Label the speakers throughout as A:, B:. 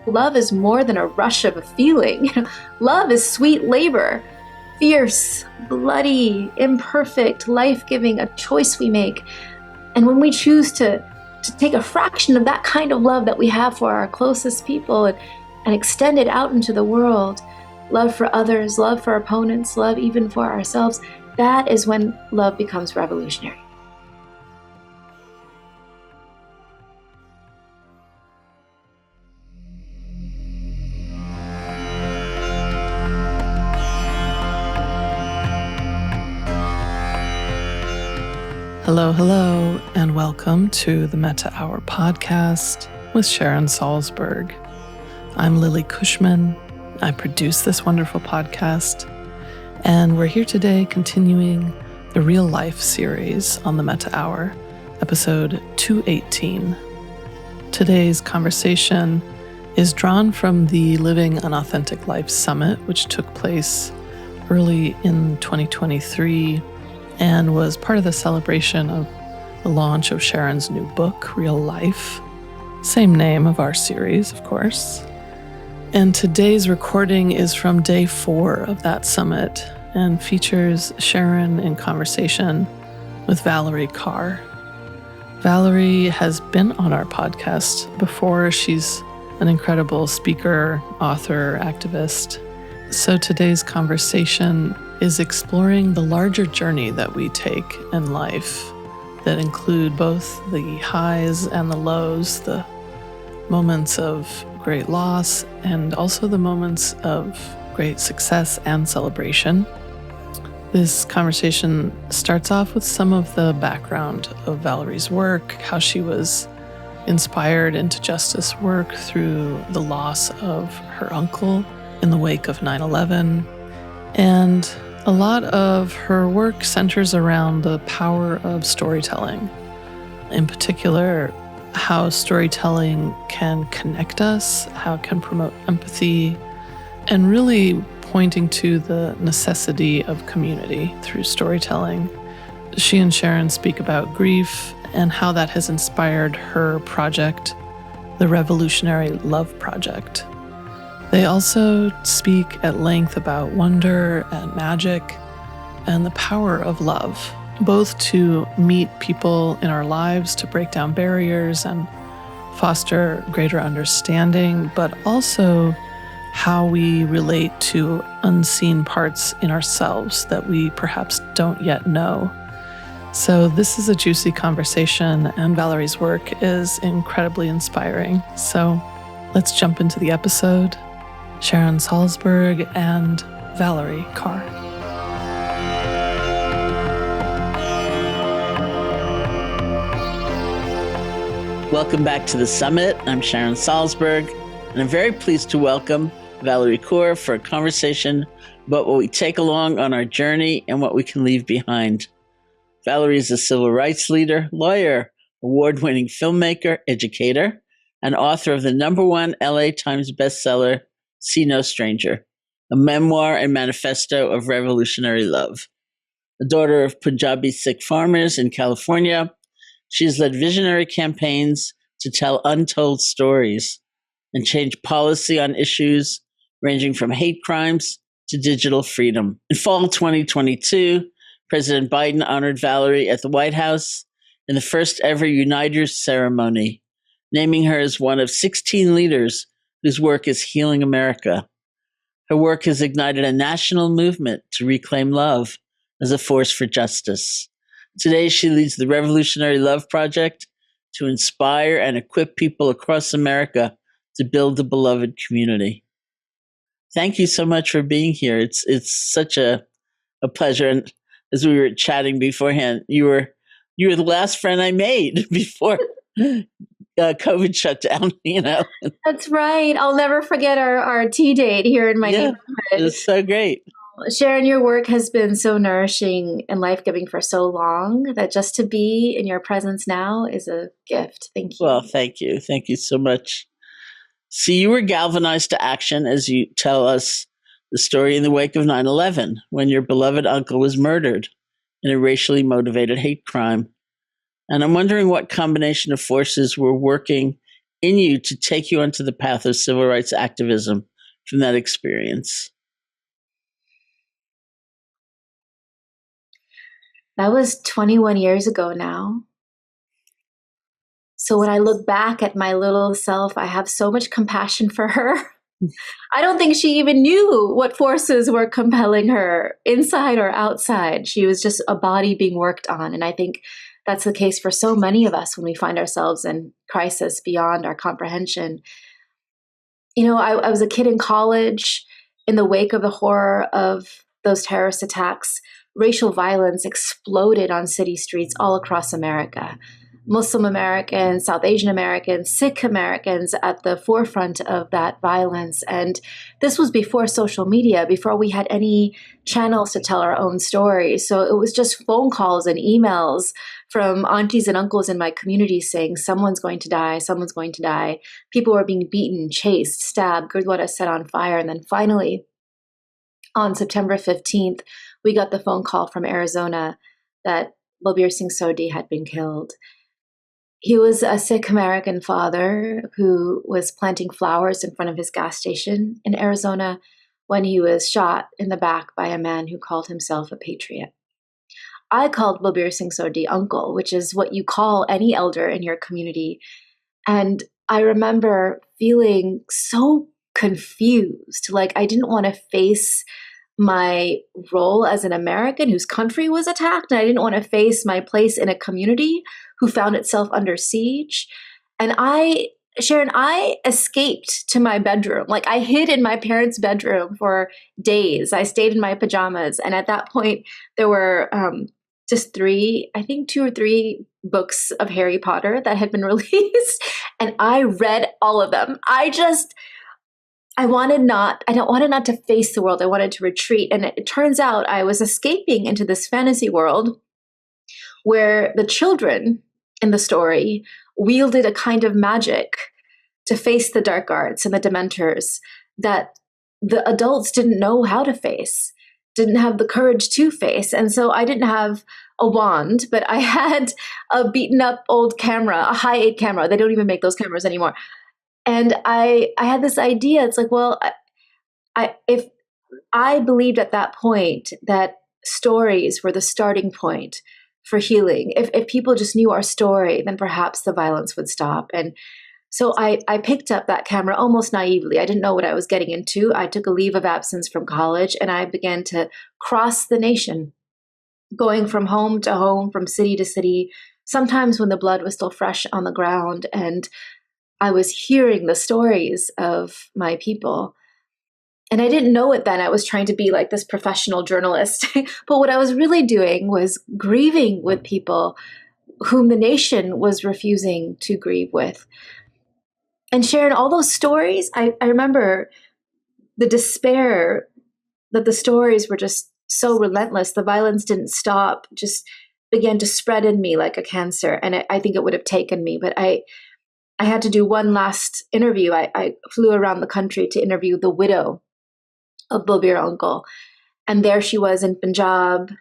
A: Love is more than a rush of a feeling. Love is sweet labor, fierce, bloody, imperfect, life-giving, a choice we make. And when we choose to take a fraction of that kind of love that we have for our closest people and extend it out into the world, love for others, love for opponents, love even for ourselves, that is when love becomes revolutionary.
B: Hello, and welcome to the Metta Hour podcast with Sharon Salzberg. I'm Lily Cushman. I produce this wonderful podcast, and we're here today continuing the Real Life series on the Metta Hour, episode 218. Today's conversation is drawn from the Living an Authentic Life Summit, which took place early in 2023 and was part of the celebration of the launch of Sharon's new book, Real Life, same name of our series, of course. And today's recording is from day 4 of that summit and features Sharon in conversation with Valerie Carr. Valerie has been on our podcast before. She's an incredible speaker, author, activist. So today's conversation is exploring the larger journey that we take in life that include both the highs and the lows, the moments of great loss and also the moments of great success and celebration. This conversation starts off with some of the background of Valerie's work, how she was inspired into justice work through the loss of her uncle in the wake of 9/11, and a lot of her work centers around the power of storytelling. In particular, how storytelling can connect us, how it can promote empathy, and really pointing to the necessity of community through storytelling. She and Sharon speak about grief and how that has inspired her project, the Revolutionary Love Project. They also speak at length about wonder and magic and the power of love, both to meet people in our lives, to break down barriers and foster greater understanding, but also how we relate to unseen parts in ourselves that we perhaps don't yet know. So this is a juicy conversation, and Valerie's work is incredibly inspiring. So let's jump into the episode. Sharon Salzberg and Valerie Carr.
C: Welcome back to the summit. I'm Sharon Salzberg, and I'm very pleased to welcome Valerie Carr for a conversation about what we take along on our journey and what we can leave behind. Valerie is a civil rights leader, lawyer, award-winning filmmaker, educator, and author of the #1 LA Times bestseller, See No Stranger, a memoir and manifesto of revolutionary love. A daughter of Punjabi Sikh farmers in California, she has led visionary campaigns to tell untold stories and change policy on issues ranging from hate crimes to digital freedom. In fall 2022, President Biden honored Valerie at the White House in the first ever Uniters ceremony, naming her as one of 16 leaders whose work is healing America. Her work has ignited a national movement to reclaim love as a force for justice. Today, she leads the Revolutionary Love Project to inspire and equip people across America to build a beloved community. Thank you so much for being here. It's such a pleasure. And as we were chatting beforehand, you were the last friend I made before COVID shut down,
A: That's right. I'll never forget our tea date here in my neighborhood.
C: It was so great.
A: Sharon, your work has been so nourishing and life-giving for so long that just to be in your presence now is a gift. Thank you.
C: Well, thank you. Thank you so much. See, you were galvanized to action as you tell us the story in the wake of 9/11, when your beloved uncle was murdered in a racially motivated hate crime. And I'm wondering what combination of forces were working in you to take you onto the path of civil rights activism from that experience?
A: That was 21 years ago now. So when I look back at my little self, I have so much compassion for her. I don't think she even knew what forces were compelling her inside or outside. She was just a body being worked on. And I think that's the case for so many of us when we find ourselves in crisis beyond our comprehension. You know, I was a kid in college in the wake of the horror of those terrorist attacks. Racial violence exploded on city streets all across America. Muslim Americans, South Asian Americans, Sikh Americans at the forefront of that violence. And this was before social media, before we had any channels to tell our own stories. So it was just phone calls and emails from aunties and uncles in my community saying, someone's going to die, someone's going to die. People were being beaten, chased, stabbed, Gurdwara set on fire. And then finally, on September 15th, we got the phone call from Arizona that Balbir Singh Sodhi had been killed. He was a Sikh American father who was planting flowers in front of his gas station in Arizona when he was shot in the back by a man who called himself a patriot. I called Balbir Singh Sodhi uncle, which is what you call any elder in your community. And I remember feeling so confused, like I didn't want to face my role as an American whose country was attacked. And I didn't want to face my place in a community who found itself under siege. And Sharon, I escaped to my bedroom. Like I hid in my parents' bedroom for days. I stayed in my pajamas. And at that point, there were just two or three books of Harry Potter that had been released. And I read all of them. I wanted not to face the world. I wanted to retreat. And it turns out I was escaping into this fantasy world where the children in the story wielded a kind of magic to face the dark arts and the dementors that the adults didn't know how to face, didn't have the courage to face. And so I didn't have a wand, but I had a beaten up old camera, a Hi8 camera. They don't even make those cameras anymore. And I had this idea. It's like, well, if I believed at that point that stories were the starting point for healing, if people just knew our story, then perhaps the violence would stop. And so I picked up that camera almost naively. I didn't know what I was getting into. I took a leave of absence from college and I began to cross the nation, going from home to home, from city to city, sometimes when the blood was still fresh on the ground. And I was hearing the stories of my people. And I didn't know it then. I was trying to be like this professional journalist. But what I was really doing was grieving with people whom the nation was refusing to grieve with. And Sharon, all those stories, I remember the despair that the stories were just so relentless. The violence didn't stop, just began to spread in me like a cancer. And I think it would have taken me. But I had to do one last interview. I flew around the country to interview the widow of Balbir uncle. And there she was in Punjab,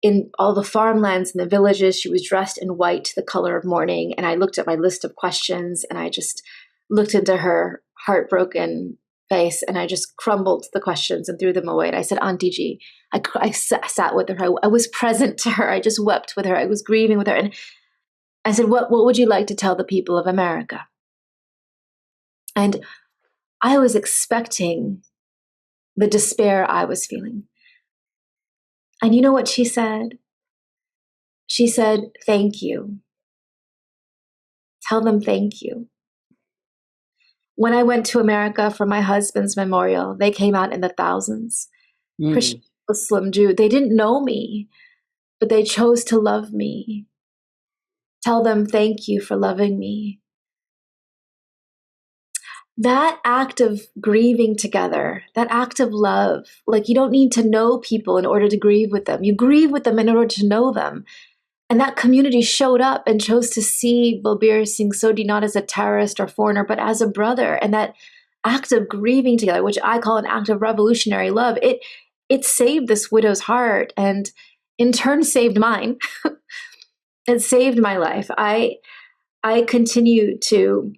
A: in all the farmlands and the villages. She was dressed in white, the color of mourning. And I looked at my list of questions and I just looked into her heartbroken face and I just crumbled the questions and threw them away. And I said, Auntie G, I sat with her. I was present to her. I just wept with her. I was grieving with her. And I said, what would you like to tell the people of America? And I was expecting the despair I was feeling. And you know what she said? She said, thank you. Tell them thank you. When I went to America for my husband's memorial, they came out in the thousands. Christian, Muslim, Jew. They didn't know me, but they chose to love me. Tell them thank you for loving me. That act of grieving together, that act of love, like you don't need to know people in order to grieve with them. You grieve with them in order to know them. And that community showed up and chose to see Balbir Singh Sodhi not as a terrorist or foreigner, but as a brother. And that act of grieving together, which I call an act of revolutionary love, it saved this widow's heart and in turn saved mine. It saved my life. I continue to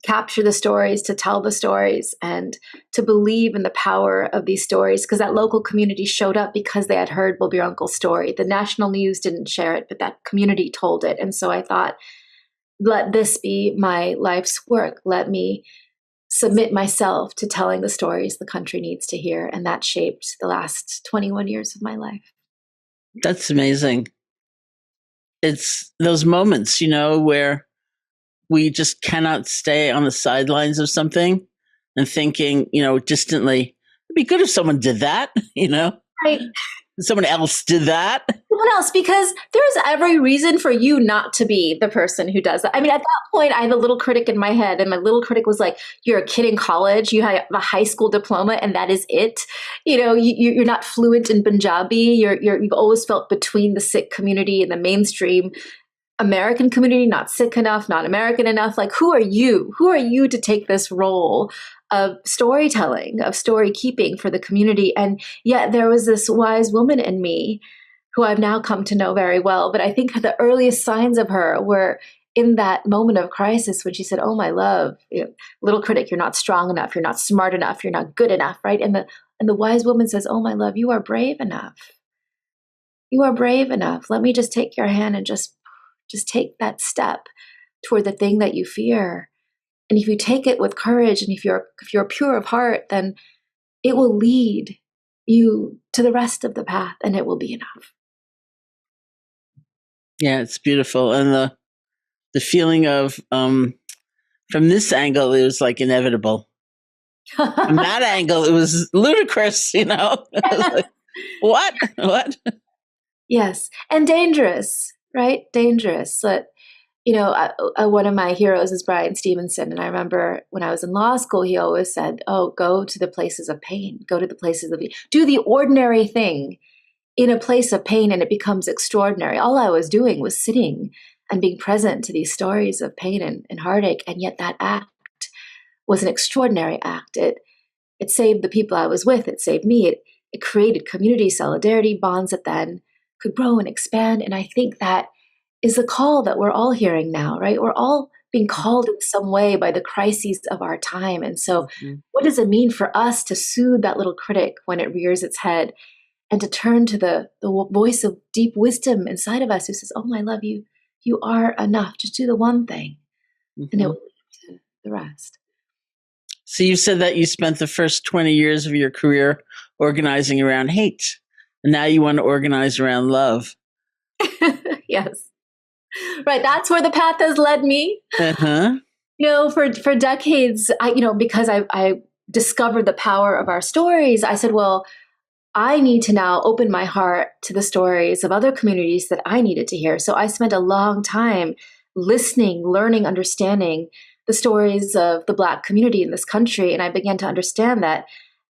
A: capture the stories, to tell the stories, and to believe in the power of these stories, because that local community showed up because they had heard Will Be Your Uncle's story. The national news didn't share it, but that community told it. And so I thought, let this be my life's work. Let me submit myself to telling the stories the country needs to hear. And that shaped the last 21 years of my life.
C: That's amazing. It's those moments, where we just cannot stay on the sidelines of something and thinking, distantly, it'd be good if someone did that,
A: Right.
C: Someone else did that.
A: Someone else, because there's every reason for you not to be the person who does that. I mean, at that point, I had a little critic in my head, and my little critic was like, you're a kid in college, you have a high school diploma, and that is it. You're not fluent in Punjabi. You've always felt between the Sikh community and the mainstream American community, not Sikh enough, not American enough. Like, who are you? Who are you to take this role of storytelling, of story keeping for the community? And yet there was this wise woman in me who I've now come to know very well. But I think the earliest signs of her were in that moment of crisis when she said, oh, my love, little critic, you're not strong enough. You're not smart enough. You're not good enough. Right. And the wise woman says, oh, my love, you are brave enough. You are brave enough. Let me just take your hand and just take that step toward the thing that you fear. And if you take it with courage, and if you're pure of heart, then it will lead you to the rest of the path, and it will be enough.
C: Yeah, it's beautiful. And the feeling of, from this angle, it was like inevitable. From that angle, it was ludicrous, It was like, what? Yes.
A: And dangerous. Right? Dangerous. But, one of my heroes is Brian Stevenson. And I remember when I was in law school, he always said, oh, go to the places of pain, go to the places of, do the ordinary thing in a place of pain, and it becomes extraordinary. All I was doing was sitting and being present to these stories of pain and heartache. And yet that act was an extraordinary act. It saved the people I was with. It saved me. It created community solidarity bonds that then could grow and expand. And I think that is the call that we're all hearing now, right? We're all being called in some way by the crises of our time. And so what does it mean for us to soothe that little critic when it rears its head, and to turn to the voice of deep wisdom inside of us who says, oh, my love, you are enough. Just do the one thing, and it will lead to the rest.
C: So you said that you spent the first 20 years of your career organizing around hate. And now you want to organize around love.
A: Yes. Right. That's where the path has led me.
C: Uh-huh.
A: For decades, because I discovered the power of our stories, I said, well, I need to now open my heart to the stories of other communities that I needed to hear. So I spent a long time listening, learning, understanding the stories of the Black community in this country. And I began to understand that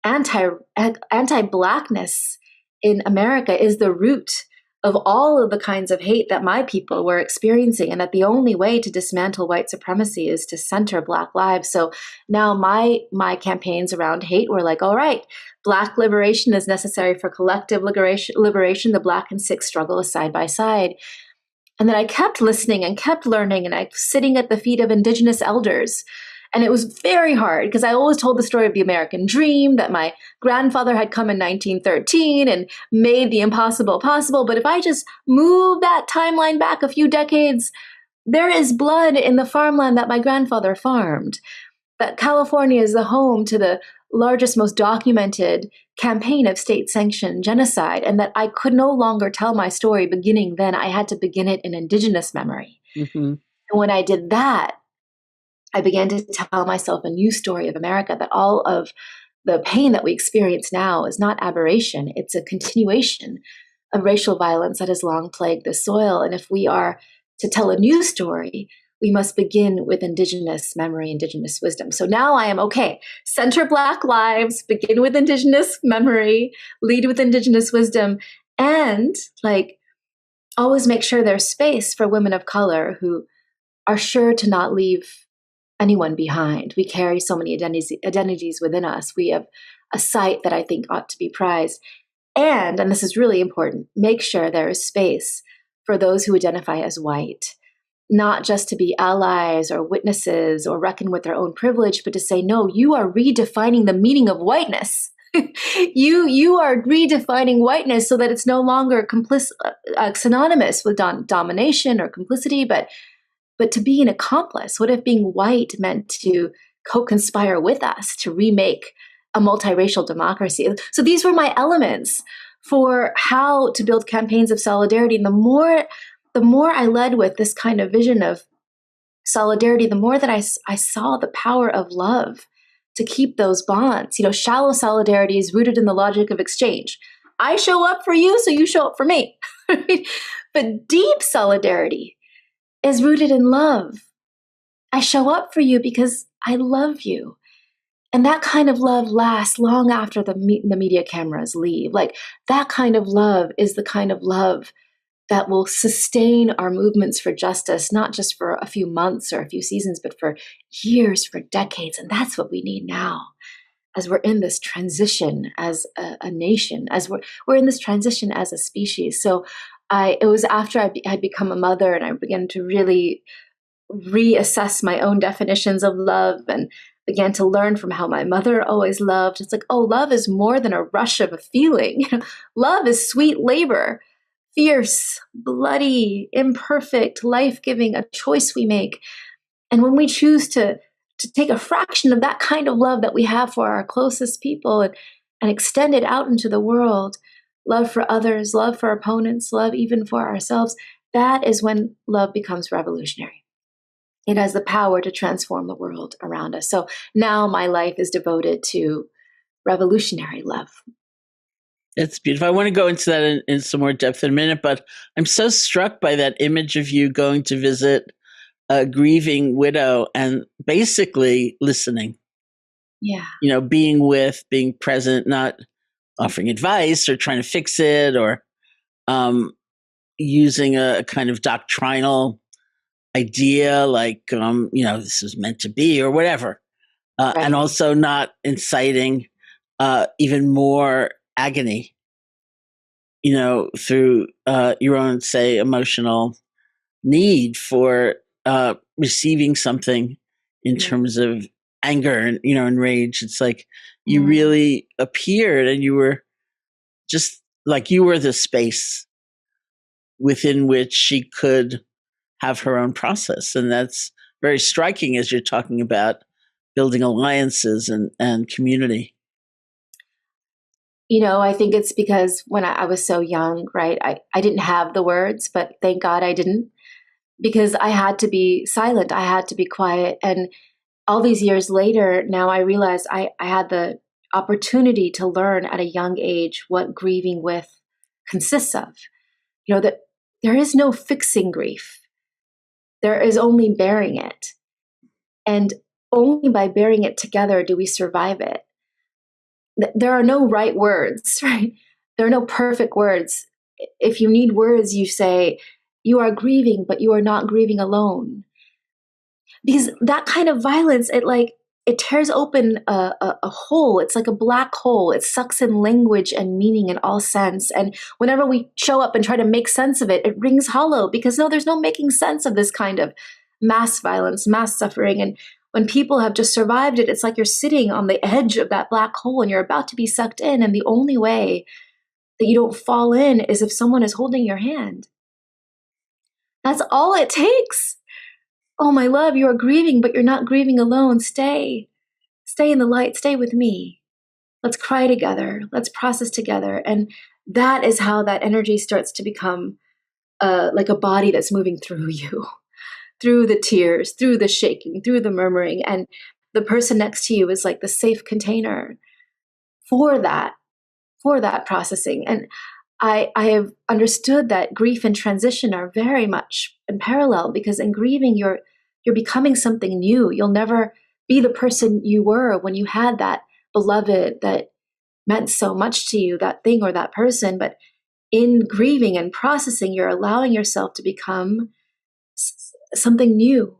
A: anti-Blackness in America is the root of all of the kinds of hate that my people were experiencing, and that the only way to dismantle white supremacy is to center Black lives. So now my campaigns around hate were like, all right, Black liberation is necessary for collective liberation. The Black and Sikh struggle is side by side. And then I kept listening and kept learning, and I was sitting at the feet of Indigenous elders. And it was very hard because I always told the story of the American dream, that my grandfather had come in 1913 and made the impossible possible. But if I just move that timeline back a few decades, there is blood in the farmland that my grandfather farmed. That California is the home to the largest, most documented campaign of state-sanctioned genocide, and that I could no longer tell my story beginning then. I had to begin it in Indigenous memory. Mm-hmm. And when I did that, I began to tell myself a new story of America, that all of the pain that we experience now is not aberration. It's a continuation of racial violence that has long plagued the soil. And if we are to tell a new story, we must begin with Indigenous memory, Indigenous wisdom. So now I am, okay, center Black lives, begin with Indigenous memory, lead with Indigenous wisdom, and always make sure there's space for women of color who are sure to not leave anyone behind. We carry so many identities within us. We have a sight that I think ought to be prized. And this is really important, make sure there is space for those who identify as white. not just to be allies or witnesses or reckon with their own privilege, but to say, no, you are redefining the meaning of whiteness. you are redefining whiteness so that it's no longer synonymous with domination or complicity, but to be an accomplice. What if being white meant to co-conspire with us to remake a multiracial democracy? So these were my elements for how to build campaigns of solidarity. And the more I led with this kind of vision of solidarity, the more that I saw the power of love to keep those bonds. Shallow solidarity is rooted in the logic of exchange. I show up for you, so you show up for me. But deep solidarity is rooted in love. I show up for you because I love you. And that kind of love lasts long after the media cameras leave. Like, that kind of love is the kind of love that will sustain our movements for justice, not just for a few months or a few seasons, but for years, for decades. And that's what we need now, as we're in this transition as a nation, as we're in this transition as a species. So it was after I had become a mother and I began to really reassess my own definitions of love and began to learn from how my mother always loved. It's like, oh, love is more than a rush of a feeling. Love is sweet labor. Fierce, bloody, imperfect, life-giving, a choice we make. And when we choose to take a fraction of that kind of love that we have for our closest people and extend it out into the world, love for others, love for opponents, love even for ourselves, that is when love becomes revolutionary. It has the power to transform the world around us. So now my life is devoted to revolutionary love.
C: It's beautiful. I want to go into that in some more depth in a minute, but I'm so struck by that image of you going to visit a grieving widow and basically listening.
A: Yeah.
C: Being present, not offering advice or trying to fix it or using a kind of doctrinal idea like, this was meant to be or whatever. Right. And also not inciting even more agony, through your own, say, emotional need for receiving something in terms of anger and rage. It's like you really appeared and you were just like you were the space within which she could have her own process. And that's very striking as you're talking about building alliances and community.
A: I think it's because when I was so young, right, I didn't have the words, but thank God I didn't, because I had to be silent. I had to be quiet. And all these years later, now I realize I had the opportunity to learn at a young age what grieving with consists of. That there is no fixing grief. There is only bearing it. And only by bearing it together do we survive it. There are no right words, right? There are no perfect words. If you need words, you say, you are grieving, but you are not grieving alone. Because that kind of violence, it tears open a hole. It's like a black hole. It sucks in language and meaning in all sense. And whenever we show up and try to make sense of it, it rings hollow because there's no making sense of this kind of mass violence, mass suffering. And when people have just survived it, it's like you're sitting on the edge of that black hole and you're about to be sucked in. And the only way that you don't fall in is if someone is holding your hand. That's all it takes. Oh, my love, you are grieving, but you're not grieving alone. Stay in the light. Stay with me. Let's cry together. Let's process together. And that is how that energy starts to become like a body that's moving through you. Through the tears, through the shaking, through the murmuring. And the person next to you is like the safe container for that processing. And I have understood that grief and transition are very much in parallel, because in grieving, you're becoming something new. You'll never be the person you were when you had that beloved that meant so much to you, that thing or that person. But in grieving and processing, you're allowing yourself to become something new.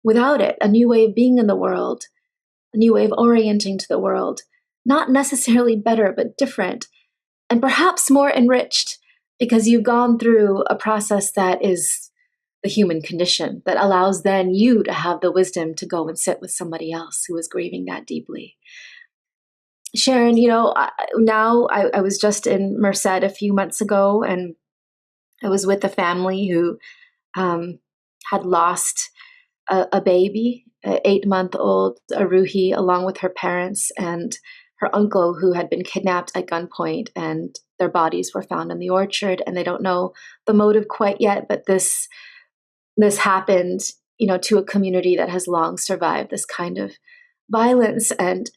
A: Without it, a new way of being in the world, a new way of orienting to the world, not necessarily better, but different, and perhaps more enriched because you've gone through a process that is the human condition that allows then you to have the wisdom to go and sit with somebody else who is grieving that deeply. Sharon, I was just in Merced a few months ago, and I was with a family who had lost a baby, an 8-month-old Aruhi, along with her parents and her uncle, who had been kidnapped at gunpoint, and their bodies were found in the orchard. And they don't know the motive quite yet, but this happened, to a community that has long survived this kind of violence. And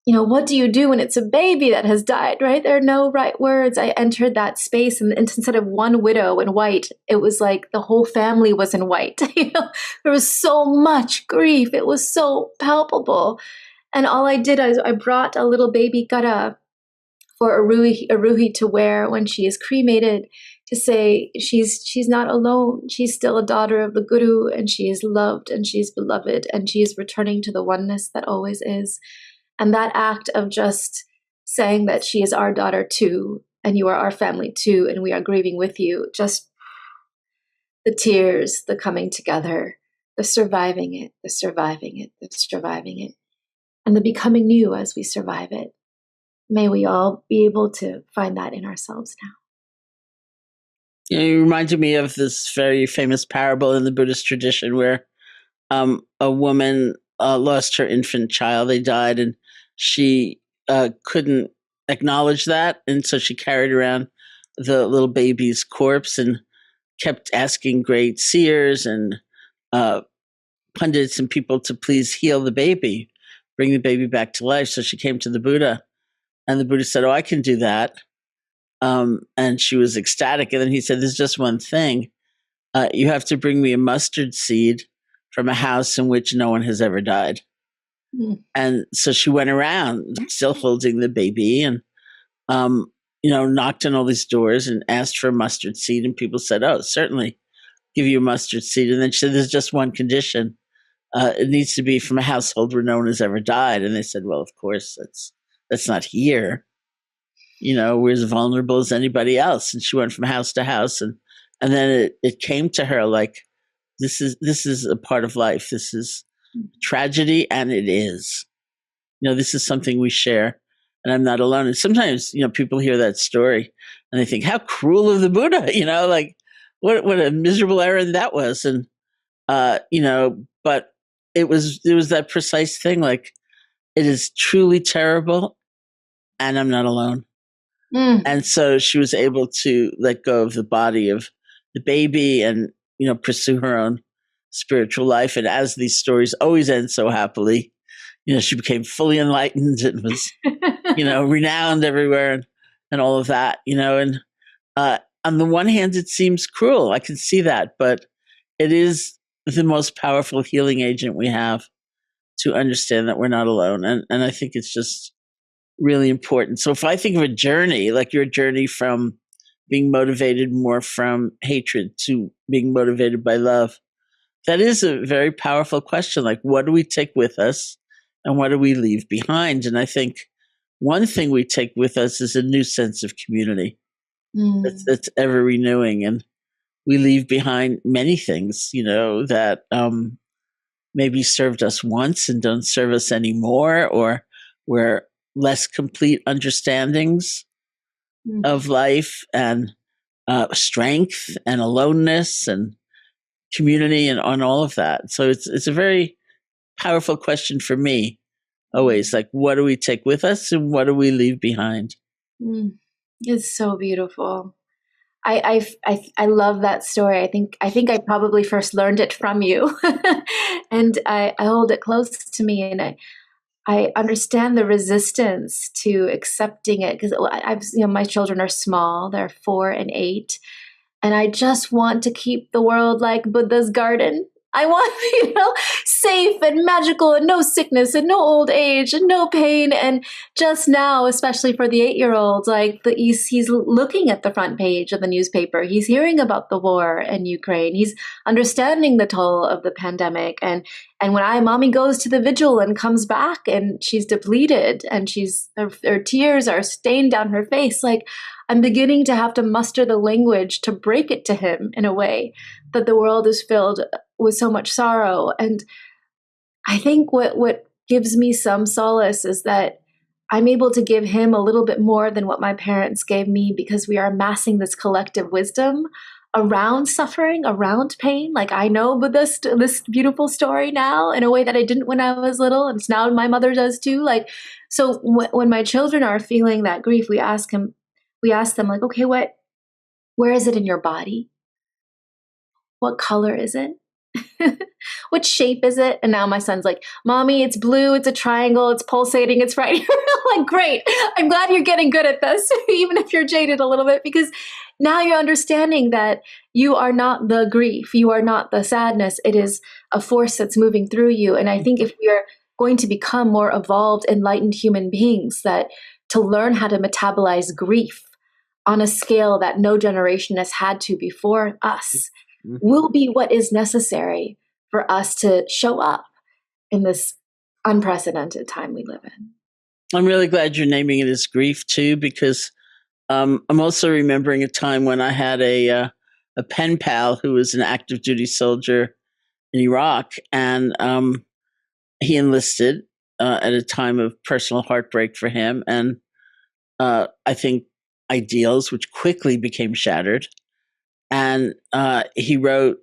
A: what do you do when it's a baby that has died, right? There are no right words. I entered that space, and instead of one widow in white, it was like the whole family was in white. There was so much grief. It was so palpable. And all I did is I brought a little baby kara for Aruhi to wear when she is cremated, to say she's not alone. She's still a daughter of the Guru, and she is loved, and she's beloved, and she is returning to the oneness that always is. And that act of just saying that she is our daughter too, and you are our family too, and we are grieving with you, just the tears, the coming together, the surviving it, the surviving it, the surviving it, and the becoming new as we survive it. May we all be able to find that in ourselves now.
C: You reminded me of this very famous parable in the Buddhist tradition where a woman lost her infant child. They died, and she couldn't acknowledge that. And so she carried around the little baby's corpse and kept asking great seers and pundits and people to please heal the baby, bring the baby back to life. So she came to the Buddha, and the Buddha said, "Oh, I can do that." And she was ecstatic. And then he said, "There's just one thing. You have to bring me a mustard seed from a house in which no one has ever died." Mm. And so she went around still holding the baby and, knocked on all these doors and asked for a mustard seed. And people said, "Oh, certainly give you a mustard seed." And then she said, "There's just one condition. It needs to be from a household where no one has ever died." And they said, "Well, of course, that's not here. We're as vulnerable as anybody else." And she went from house to house. And then it came to her like, this is a part of life. This is tragedy, and it is. This is something we share, and I'm not alone. And sometimes, people hear that story and they think, how cruel of the Buddha, like what a miserable errand that was. And, but it was that precise thing. Like, it is truly terrible, and I'm not alone. Mm. And so she was able to let go of the body of the baby and, pursue her own spiritual life. And as these stories always end so happily, she became fully enlightened and was, renowned everywhere and all of that, and on the one hand, it seems cruel. I can see that, but it is the most powerful healing agent we have to understand that we're not alone. And I think it's just really important. So if I think of a journey, like your journey from being motivated more from hatred to being motivated by love, that is a very powerful question. Like, what do we take with us and what do we leave behind? And I think one thing we take with us is a new sense of community that's ever renewing. And we leave behind many things, that maybe served us once and don't serve us anymore, or were less complete understandings of life and strength and aloneness and community and on all of that. So it's a very powerful question for me always, like, what do we take with us and what do we leave behind?
A: It's so beautiful. I love that story. I think I probably first learned it from you and I hold it close to me, and I understand the resistance to accepting it, because my children are small. They're 4 and 8. And I just want to keep the world like Buddha's garden. I want, safe and magical and no sickness and no old age and no pain. And just now, especially for the 8-year-old, like he's looking at the front page of the newspaper. He's hearing about the war in Ukraine. He's understanding the toll of the pandemic. And when mommy goes to the vigil and comes back and she's depleted and her tears are stained down her face, like, I'm beginning to have to muster the language to break it to him in a way that the world is filled with so much sorrow. And I think what gives me some solace is that I'm able to give him a little bit more than what my parents gave me, because we are amassing this collective wisdom around suffering, around pain. Like, I know but this beautiful story now in a way that I didn't when I was little, and it's now my mother does too. Like, so when my children are feeling that grief, we ask them like, okay, where is it in your body? What color is it? What shape is it? And now my son's like, Mommy, it's blue, it's a triangle, it's pulsating, it's right here. I'm like, great. I'm glad you're getting good at this, even if you're jaded a little bit, because now you're understanding that you are not the grief, you are not the sadness. It is a force that's moving through you. And I think if we are going to become more evolved, enlightened human beings, that to learn how to metabolize grief on a scale that no generation has had to before us will be what is necessary for us to show up in this unprecedented time we live in.
C: I'm really glad you're naming it as grief too, because I'm also remembering a time when I had a pen pal who was an active duty soldier in Iraq, and he enlisted at a time of personal heartbreak for him, and I think ideals which quickly became shattered. And he wrote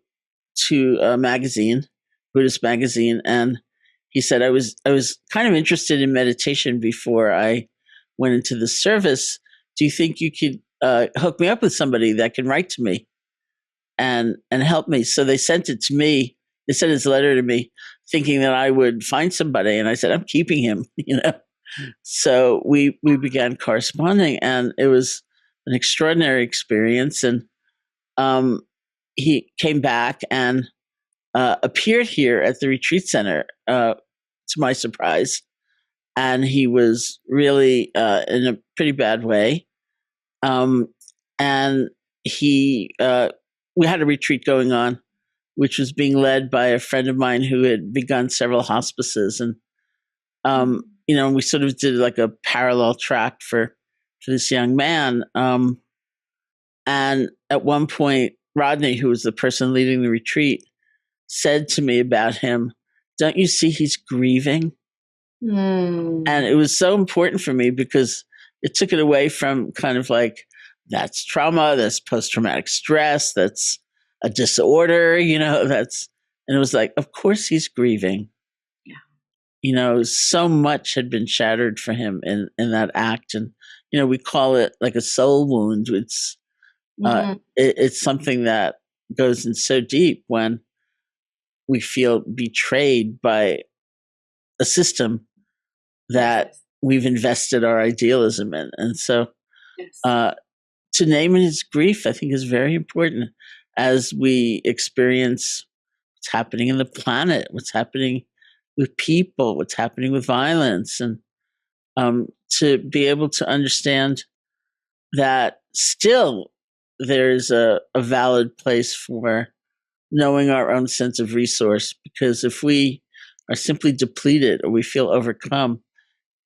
C: to a magazine, Buddhist magazine, and he said, I was kind of interested in meditation before I went into the service. Do you think you could hook me up with somebody that can write to me and help me? So they sent it to me. They sent his letter to me, thinking that I would find somebody. And I said, I'm keeping him, So we began corresponding, and it was an extraordinary experience. And he came back and appeared here at the retreat center, to my surprise. And he was really in a pretty bad way. And we had a retreat going on, which was being led by a friend of mine who had begun several hospices. And, we sort of did like a parallel track for this young man. And at one point, Rodney, who was the person leading the retreat, said to me about him, don't you see he's grieving? And it was so important for me because it took it away from kind of like, that's trauma, that's post-traumatic stress, that's a disorder, and it was like, of course he's grieving. Yeah. So much had been shattered for him in that act. And, we call it like a soul wound. It's something that goes in so deep when we feel betrayed by a system that we've invested our idealism in. And so to name it as grief, I think, is very important as we experience what's happening in the planet, what's happening with people, what's happening with violence, and to be able to understand that still there's a valid place for knowing our own sense of resource. Because if we are simply depleted or we feel overcome,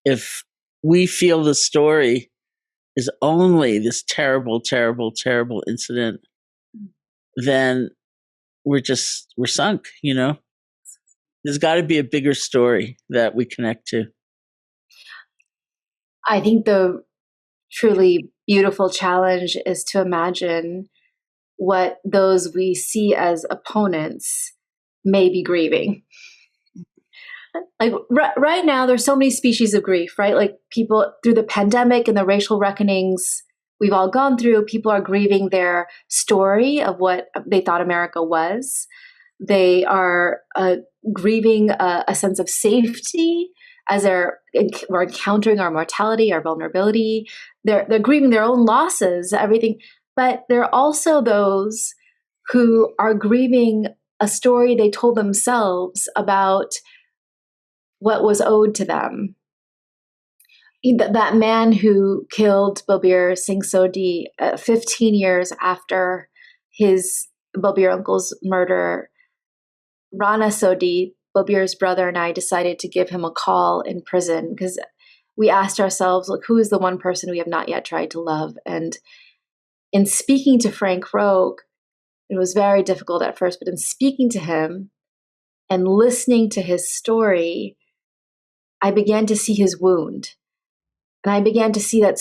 C: if we feel the story is only this terrible, terrible, terrible incident, then we're sunk, There's got to be a bigger story that we connect to.
A: I think the truly beautiful challenge is to imagine what those we see as opponents may be grieving. Like right now, there's so many species of grief, right? Like people through the pandemic and the racial reckonings we've all gone through, people are grieving their story of what they thought America was. They are grieving a sense of safety as we're encountering our mortality, our vulnerability. They're grieving their own losses, everything. But there are also those who are grieving a story they told themselves about what was owed to them. That man who killed Balbir Singh Sodhi 15 years after his Balbir uncle's murder, Rana Sodhi, Balbir's brother, and I decided to give him a call in prison because we asked ourselves, like, who is the one person we have not yet tried to love? And in speaking to Frank Roque, it was very difficult at first, but in speaking to him and listening to his story, I began to see his wound. And I began to see that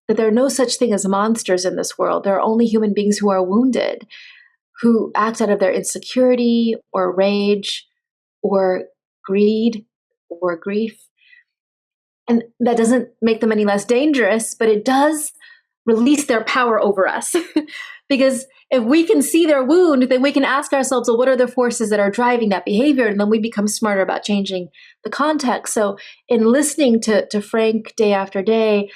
A: there are no such thing as monsters in this world. There are only human beings who are wounded, who act out of their insecurity or rage or greed or grief. And that doesn't make them any less dangerous, but it does release their power over us. Because if we can see their wound, then we can ask ourselves, well, what are the forces that are driving that behavior? And then we become smarter about changing the context. So in listening to Frank day after day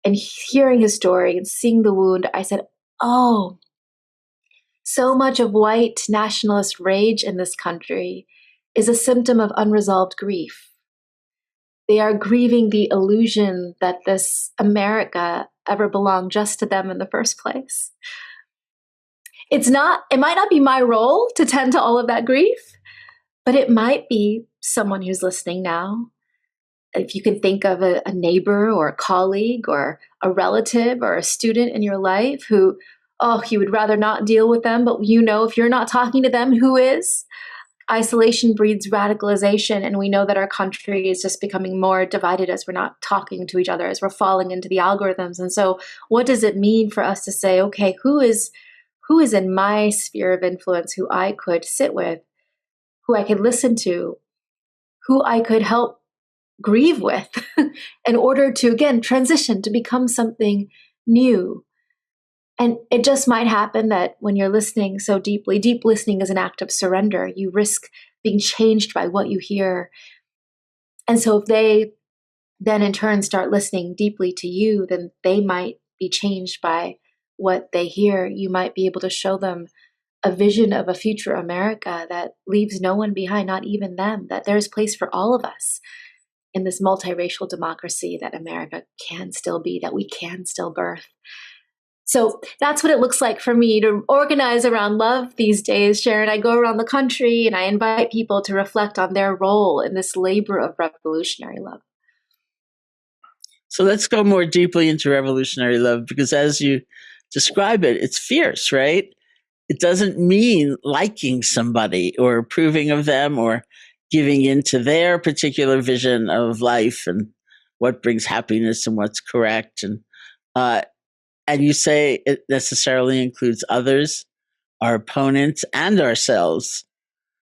A: and hearing his story and seeing the wound, I said, oh, so much of white nationalist rage in this country is a symptom of unresolved grief. They are grieving the illusion that this America ever belonged just to them in the first place. It might not be my role to tend to all of that grief, but it might be someone who's listening now. If you can think of a neighbor or a colleague or a relative or a student in your life who, you would rather not deal with them, but if you're not talking to them, who is? Isolation breeds radicalization, and we know that our country is just becoming more divided as we're not talking to each other, as we're falling into the algorithms. And so what does it mean for us to say, okay, who is in my sphere of influence who I could sit with, who I could listen to, who I could help grieve with in order to, again, transition to become something new? And it just might happen that when you're listening so deeply, deep listening is an act of surrender. You risk being changed by what you hear. And so if they then in turn start listening deeply to you, then they might be changed by what they hear. You might be able to show them a vision of a future America that leaves no one behind, not even them, that there's place for all of us in this multiracial democracy that America can still be, that we can still birth. So that's what it looks like for me to organize around love these days, Sharon. I go around the country and I invite people to reflect on their role in this labor of revolutionary love.
C: So let's go more deeply into revolutionary love, because as you describe it, it's fierce, right? It doesn't mean liking somebody or approving of them or giving into their particular vision of life and what brings happiness and what's correct. And you say it necessarily includes others, our opponents, and ourselves.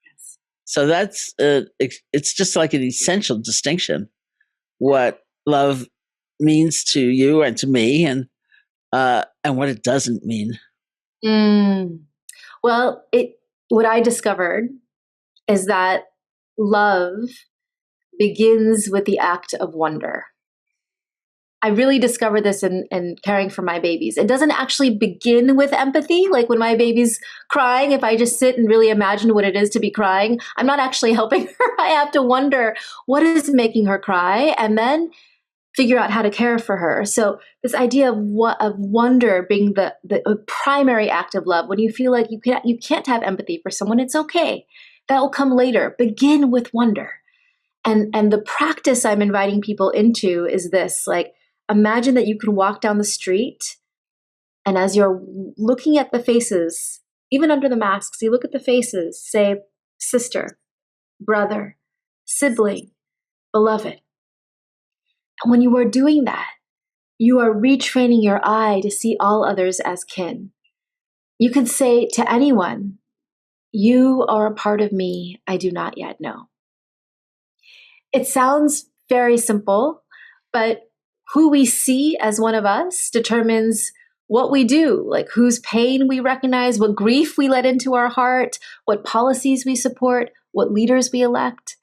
C: Yes. So that's it's just like an essential distinction, what love means to you and to me, and what it doesn't mean.
A: Well, what I discovered is that love begins with the act of wonder. I really discovered this in caring for my babies. It doesn't actually begin with empathy. Like when my baby's crying, if I just sit and really imagine what it is to be crying, I'm not actually helping her. I have to wonder what is making her cry and then figure out how to care for her. So this idea of wonder being the primary act of love, when you feel like you can't have empathy for someone, it's okay. That will come later. Begin with wonder. And the practice I'm inviting people into is this, like, imagine that you can walk down the street, and as you're looking at the faces, even under the masks, you look at the faces, say, sister, brother, sibling, beloved. And when you are doing that, you are retraining your eye to see all others as kin. You can say to anyone, you are a part of me I do not yet know. It sounds very simple, but who we see as one of us determines what we do, like whose pain we recognize, what grief we let into our heart, what policies we support, what leaders we elect.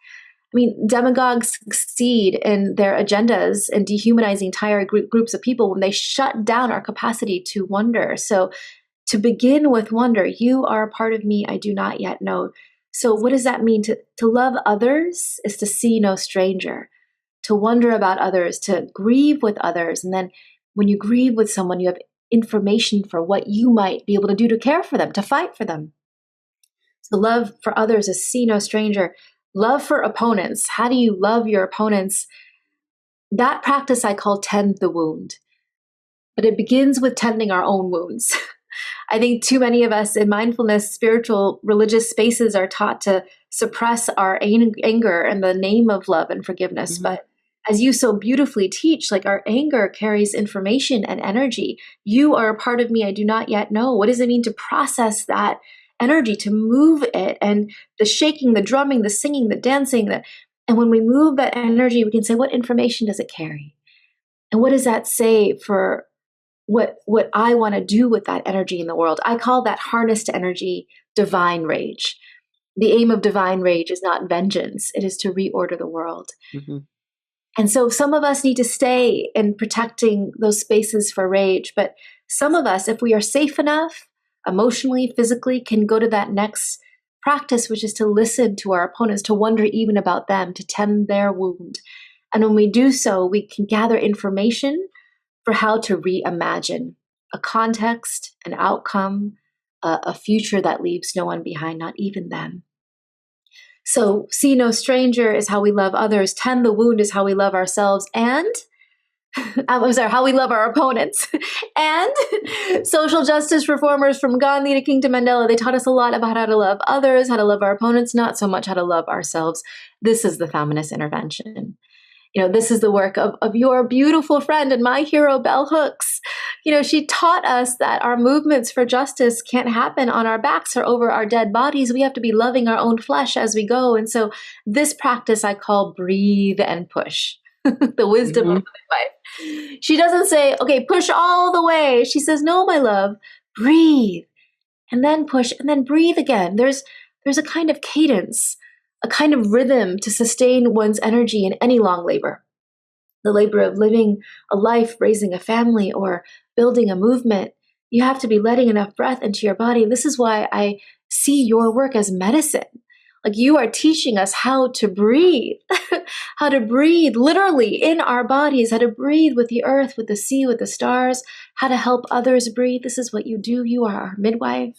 A: I mean, demagogues succeed in their agendas in dehumanizing entire groups of people when they shut down our capacity to wonder. So to begin with wonder, you are a part of me I do not yet know. So what does that mean? To love others is to see no stranger, to wonder about others, to grieve with others. And then when you grieve with someone, you have information for what you might be able to do to care for them, to fight for them. So love for others is see no stranger. Love for opponents. How do you love your opponents? that practice I call tend the wound, but it begins with tending our own wounds. I think too many of us in mindfulness, spiritual, religious spaces are taught to suppress our anger in the name of love and forgiveness.
C: Mm-hmm.
A: But as you so beautifully teach, like our anger carries information and energy. You are a part of me I do not yet know. What does it mean to process that energy, to move it? And the shaking, the drumming, the singing, the dancing, and when we move that energy, we can say, what information does it carry? And what does that say for what I want to do with that energy in the world? I call that harnessed energy divine rage. The aim of divine rage is not vengeance. It is to reorder the world.
C: Mm-hmm.
A: And so some of us need to stay in protecting those spaces for rage. But some of us, if we are safe enough, emotionally, physically, can go to that next practice, which is to listen to our opponents, to wonder even about them, to tend their wound. And when we do so, we can gather information for how to reimagine a context, an outcome, a future that leaves no one behind, not even them. So see no stranger is how we love others. Tend the wound is how we love ourselves, and how we love our opponents. And social justice reformers from Gandhi to King to Mandela, they taught us a lot about how to love others, how to love our opponents, not so much how to love ourselves. This is the feminist intervention. This is the work of your beautiful friend and my hero, Bell Hooks. She taught us that our movements for justice can't happen on our backs or over our dead bodies. We have to be loving our own flesh as we go. And so this practice I call breathe and push, the wisdom of the midwife. She doesn't say, okay, push all the way. She says, no, my love, breathe and then push and then breathe again. There's a kind of cadence, a kind of rhythm to sustain one's energy in any long labor. The labor of living a life, raising a family, or building a movement. You have to be letting enough breath into your body. And this is why I see your work as medicine. Like you are teaching us how to breathe, how to breathe literally in our bodies, how to breathe with the earth, with the sea, with the stars, how to help others breathe. This is what you do. You are our midwife.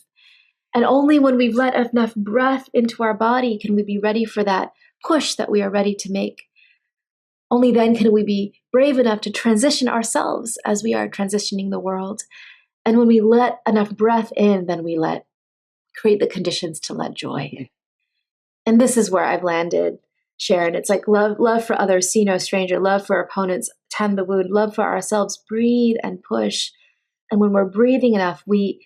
A: And only when we've let enough breath into our body can we be ready for that push that we are ready to make. Only then can we be brave enough to transition ourselves as we are transitioning the world. And when we let enough breath in, then we create the conditions to let joy. And this is where I've landed, Sharon. It's like love for others, see no stranger, love for opponents, tend the wound, love for ourselves, breathe and push. And when we're breathing enough, we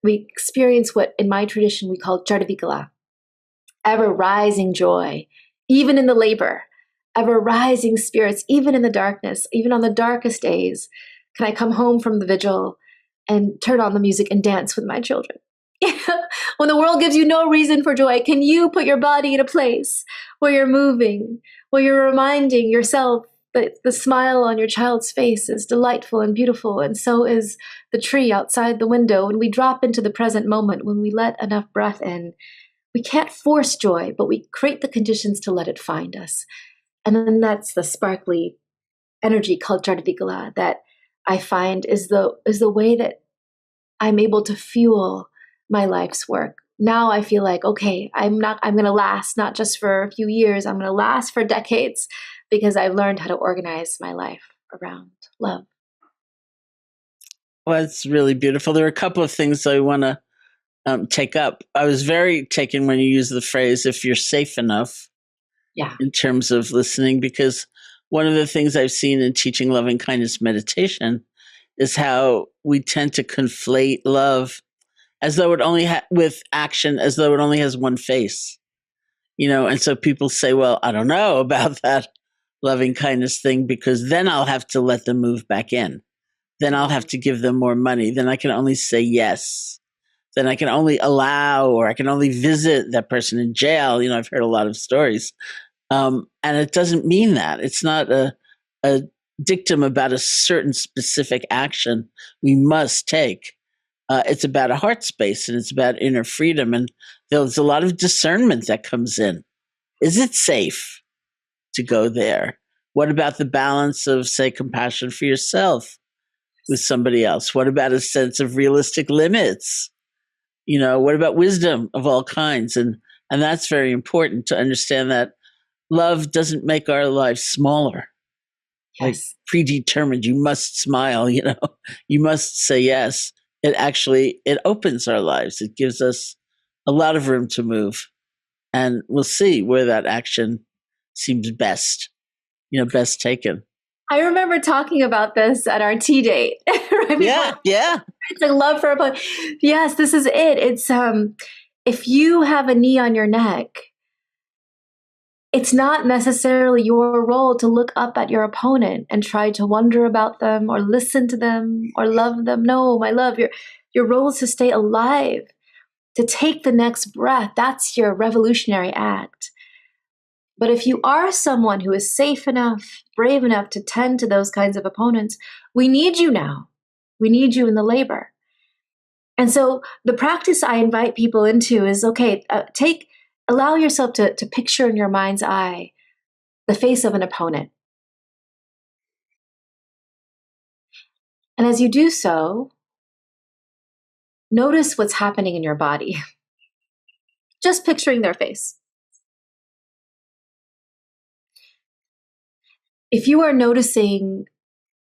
A: experience what in my tradition we call Chardavigala, ever rising joy, even in the labor, ever rising spirits, even in the darkness, even on the darkest days. Can I come home from the vigil and turn on the music and dance with my children? When the world gives you no reason for joy, can you put your body in a place where you're moving, where you're reminding yourself that the smile on your child's face is delightful and beautiful, and so is the tree outside the window. When we drop into the present moment, when we let enough breath in, we can't force joy, but we create the conditions to let it find us. And then that's the sparkly energy called Chardavigala that I find is the way that I'm able to fuel my life's work. Now I feel like, okay, I'm going to last not just for a few years, I'm going to last for decades because I've learned how to organize my life around love.
C: Well, it's really beautiful. There are a couple of things I want to take up. I was very taken when you used the phrase, if you're safe enough, in terms of listening, because one of the things I've seen in teaching loving kindness meditation is how we tend to conflate love as though it only with action, as though it only has one face, and so people say, well, I don't know about that loving kindness thing because then I'll have to let them move back in. Then I'll have to give them more money. Then I can only say yes. Then I can only allow, or I can only visit that person in jail. I've heard a lot of stories. And it doesn't mean that. It's not a dictum about a certain specific action we must take. It's about a heart space and it's about inner freedom. And there's a lot of discernment that comes in. Is it safe to go there? What about the balance of, say, compassion for yourself with somebody else? What about a sense of realistic limits? What about wisdom of all kinds? And that's very important to understand that love doesn't make our lives smaller. like
A: Yes.
C: predetermined. You must smile, you must say yes. It opens our lives. It gives us a lot of room to move. And we'll see where that action seems best, best taken.
A: I remember talking about this at our tea date. Right
C: Yeah.
A: It's like love for a opponent. Yes, this is it. It's if you have a knee on your neck, it's not necessarily your role to look up at your opponent and try to wonder about them or listen to them or love them. No, my love, your role is to stay alive, to take the next breath. That's your revolutionary act. But if you are someone who is safe enough, brave enough to tend to those kinds of opponents, we need you now. We need you in the labor. And so the practice I invite people into is, okay, allow yourself to picture in your mind's eye the face of an opponent. And as you do so, notice what's happening in your body. Just picturing their face. If you are noticing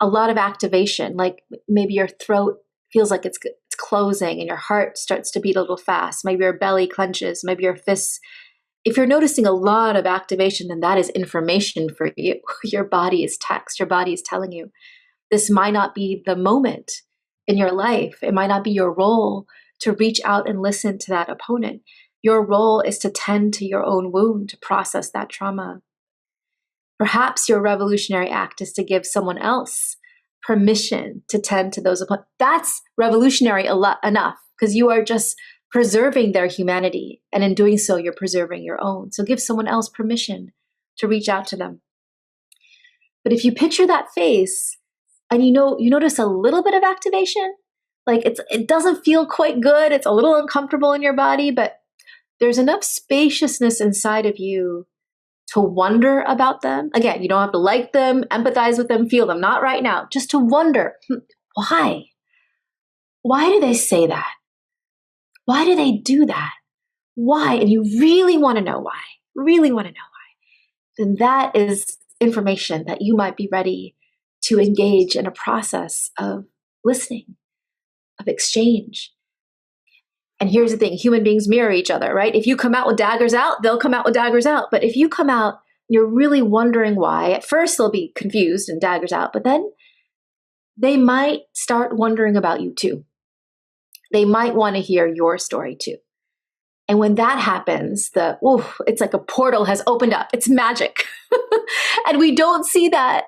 A: a lot of activation, like maybe your throat feels like it's closing and your heart starts to beat a little fast, maybe your belly clenches, maybe your fists. If you're noticing a lot of activation, then that is information for you. Your body is text. Your body is telling you this might not be the moment in your life. It might not be your role to reach out and listen to that opponent. Your role is to tend to your own wound, to process that trauma. Perhaps your revolutionary act is to give someone else permission to tend to those opponents. That's revolutionary enough, because you are just preserving their humanity. And in doing so, you're preserving your own. So give someone else permission to reach out to them. But if you picture that face and you notice a little bit of activation, like it doesn't feel quite good, it's a little uncomfortable in your body, but there's enough spaciousness inside of you to wonder about them. Again, you don't have to like them, empathize with them, feel them, not right now. Just to wonder, why? Why do they say that? Why do they do that? Why? And you really want to know why. Then that is information that you might be ready to engage in a process of listening, of exchange. And here's the thing, human beings mirror each other, right? If you come out with daggers out, they'll come out with daggers out. But if you come out, you're really wondering why, at first they'll be confused and daggers out, but then they might start wondering about you too. They might want to hear your story too. And when that happens, it's like a portal has opened up. It's magic. And we don't see that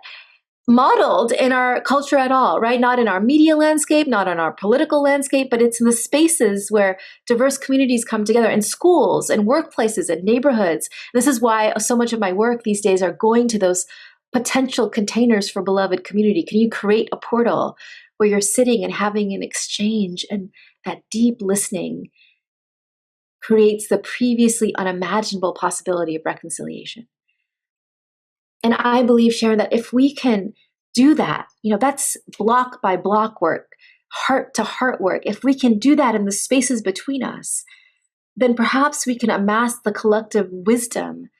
A: modeled in our culture at all, right? Not in our media landscape, not in our political landscape, but it's in the spaces where diverse communities come together, in schools and workplaces and neighborhoods. This is why so much of my work these days are going to those potential containers for beloved community. Can you create a portal where you're sitting and having an exchange, and that deep listening creates the previously unimaginable possibility of reconciliation? And I believe, Sharon, that if we can do that, that's block by block work, heart to heart work. If we can do that in the spaces between us, then perhaps we can amass the collective wisdom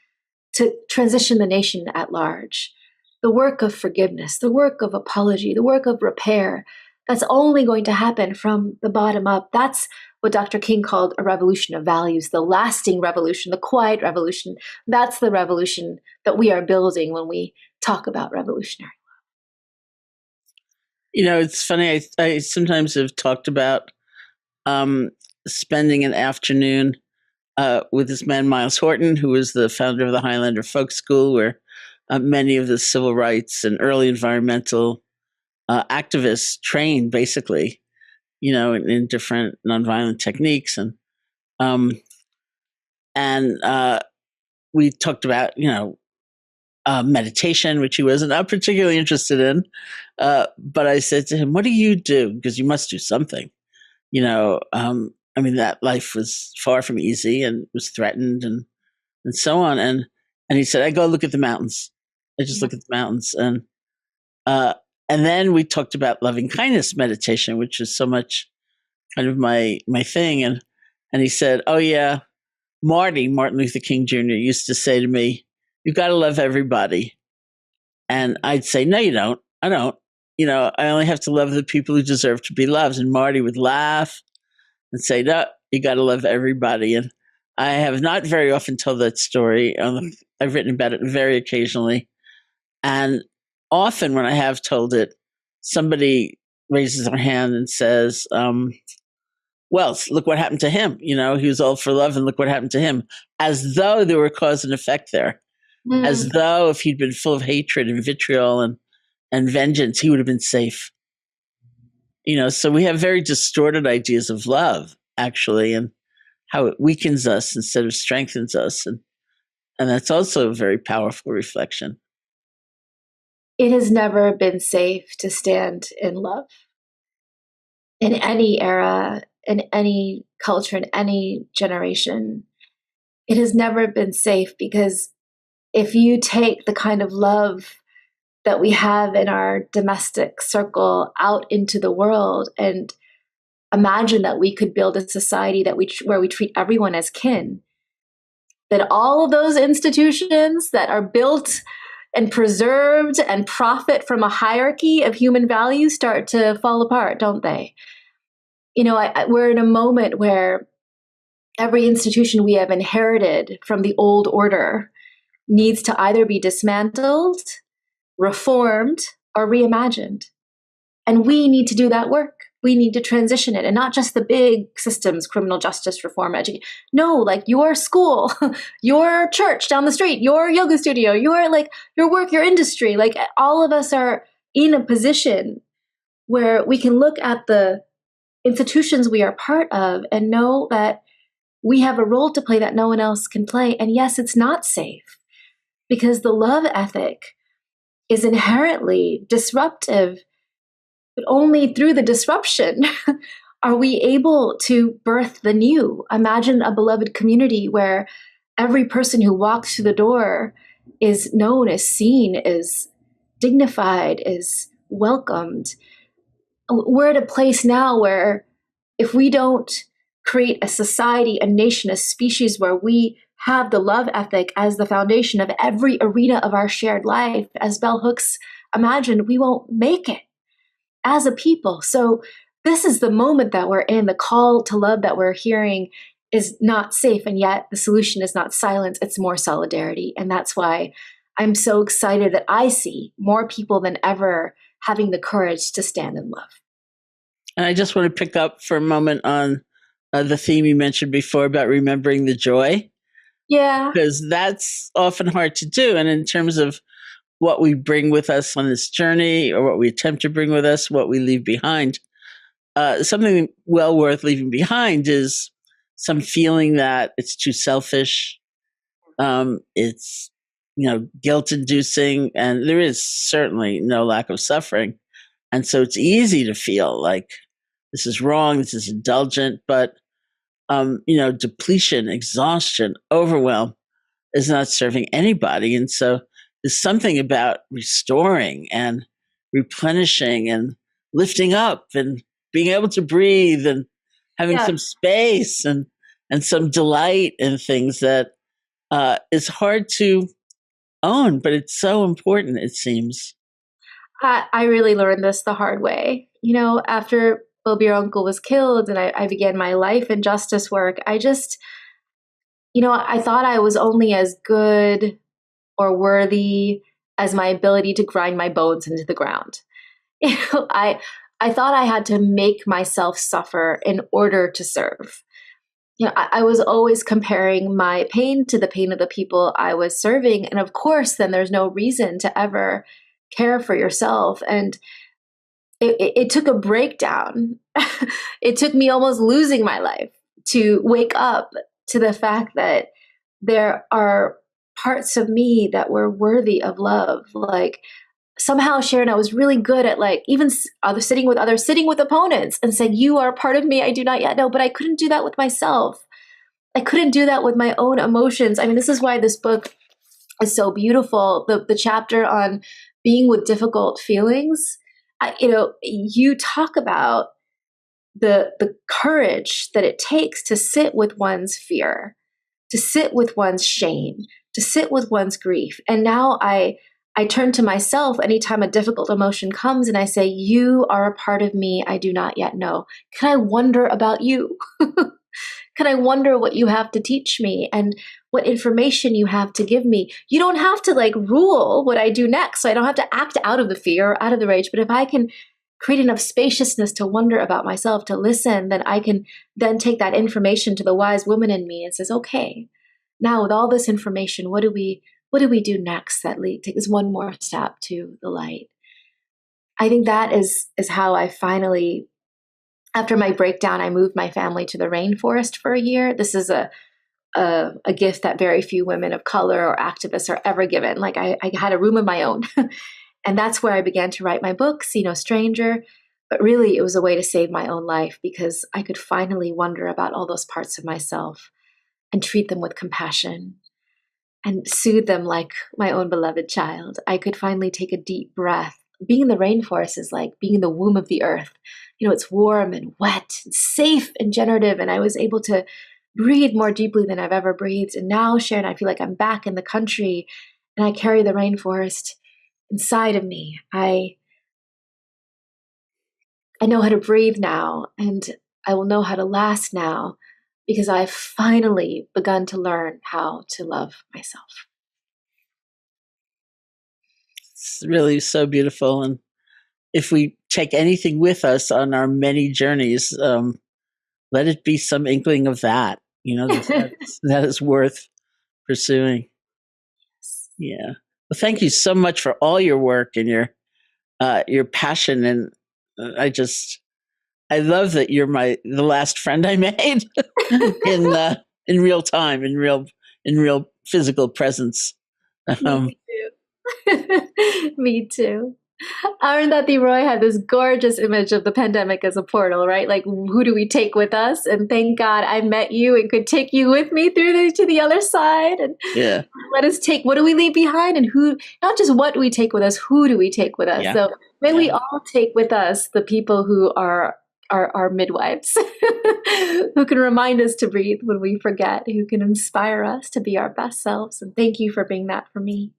A: to transition the nation at large. The work of forgiveness, the work of apology, the work of repair, that's only going to happen from the bottom up. That's what Dr. King called a revolution of values, the lasting revolution, the quiet revolution. That's the revolution that we are building when we talk about revolutionary love.
C: It's funny. I sometimes have talked about spending an afternoon with this man, Miles Horton, who was the founder of the Highlander Folk School, where many of the civil rights and early environmental activists trained, basically, in different nonviolent techniques. And we talked about, meditation, which he wasn't particularly interested in. But I said to him, what do you do? Because you must do something. That life was far from easy and was threatened and so on. And he said, I go look at the mountains. I just look at the mountains. And then we talked about loving kindness meditation, which is so much kind of my thing. And he said, oh yeah, Martin Luther King Jr. used to say to me, you've got to love everybody. And I'd say, no, you don't. I don't. I only have to love the people who deserve to be loved. And Marty would laugh and say, no, you got to love everybody. And I have not very often told that story. I've written about it very occasionally. And often when I have told it, somebody raises their hand and says, well, look what happened to him. He was all for love and look what happened to him. As though there were cause and effect there. As though if he'd been full of hatred and vitriol and vengeance, he would have been safe. So we have very distorted ideas of love, actually, and how it weakens us instead of strengthens us. And that's also a very powerful reflection.
A: It has never been safe to stand in love in any era, in any culture, in any generation. It has never been safe because if you take the kind of love that we have in our domestic circle out into the world and imagine that we could build a society where we treat everyone as kin, that all of those institutions that are built and preserved and profit from a hierarchy of human values start to fall apart, don't they? We're in a moment where every institution we have inherited from the old order needs to either be dismantled, reformed, or reimagined. And we need to do that work. We need to transition it, and not just the big systems, criminal justice reform, education. No, like your school, your church down the street, your yoga studio, your work, your industry. Like all of us are in a position where we can look at the institutions we are part of and know that we have a role to play that no one else can play. And yes, it's not safe because the love ethic is inherently disruptive, but only through the disruption are we able to birth the new. Imagine a beloved community where every person who walks through the door is known, is seen, is dignified, is welcomed. We're at a place now where if we don't create a society, a nation, a species where we have the love ethic as the foundation of every arena of our shared life, as Bell Hooks imagined, we won't make it as a people. So this is the moment that we're in. The call to love that we're hearing is not safe, and yet the solution is not silence, it's more solidarity. And that's why I'm so excited that I see more people than ever having the courage to stand in love.
C: And I just want to pick up for a moment on the theme you mentioned before about remembering the joy.
A: Yeah.
C: Because that's often hard to do. And in terms of what we bring with us on this journey or what we attempt to bring with us, what we leave behind, something well worth leaving behind is some feeling that it's too selfish. It's, guilt-inducing, and there is certainly no lack of suffering. And so it's easy to feel like this is wrong, this is indulgent, but depletion, exhaustion, overwhelm is not serving anybody. And so there's something about restoring and replenishing and lifting up and being able to breathe and having some space and some delight in things that is hard to own, but it's so important, it seems.
A: I really learned this the hard way. After Bobby, our uncle, was killed and I began my life and justice work, I just, I thought I was only as good or worthy as my ability to grind my bones into the ground. I thought I had to make myself suffer in order to serve. I was always comparing my pain to the pain of the people I was serving. And of course, then there's no reason to ever care for yourself. And it took a breakdown. It took me almost losing my life to wake up to the fact that there are parts of me that were worthy of love. Like somehow, Sharon, I was really good at even sitting with opponents and saying, you are part of me I do not yet know, but I couldn't do that with myself. I couldn't do that with my own emotions. I mean, this is why this book is so beautiful. The chapter on being with difficult feelings, you talk about the courage that it takes to sit with one's fear, to sit with one's shame, to sit with one's grief. And now I I turn to myself anytime a difficult emotion comes and I say, you are a part of me I do not yet know. Can I wonder about you? Can I wonder what you have to teach me and what information you have to give me? You don't have to like rule what I do next. So I don't have to act out of the fear or out of the rage. But if I can create enough spaciousness to wonder about myself, to listen, then I can then take that information to the wise woman in me and says, okay, now with all this information, what do we do next that takes one more step to the light? I think that is how I finally, after my breakdown, I moved my family to the rainforest for a year. This is a gift that very few women of color or activists are ever given. Like I had a room of my own. And that's where I began to write my books, Stranger. But really, it was a way to save my own life because I could finally wonder about all those parts of myself and treat them with compassion and soothe them like my own beloved child. I could finally take a deep breath. Being in the rainforest is like being in the womb of the earth. It's warm and wet and safe and generative. And I was able to breathe more deeply than I've ever breathed. And now, Sharon, I feel like I'm back in the country and I carry the rainforest inside of me. I know how to breathe now, and I will know how to last now because I've finally begun to learn how to love myself.
C: It's really so beautiful. And if we take anything with us on our many journeys, let it be some inkling of that, that is worth pursuing. Yeah. Well, thank you so much for all your work and your passion. And I love that you're the last friend I made in real time, in real physical presence.
A: Me too. Me too. Arundhati Roy had this gorgeous image of the pandemic as a portal, right? Like, who do we take with us? And thank God I met you and could take you with me to the other side. And
C: yeah,
A: let us take, what do we leave behind? And who, not just what do we take with us, who do we take with us?
C: Yeah.
A: So may we all take with us the people who are our midwives, who can remind us to breathe when we forget, who can inspire us to be our best selves. And thank you for being that for me.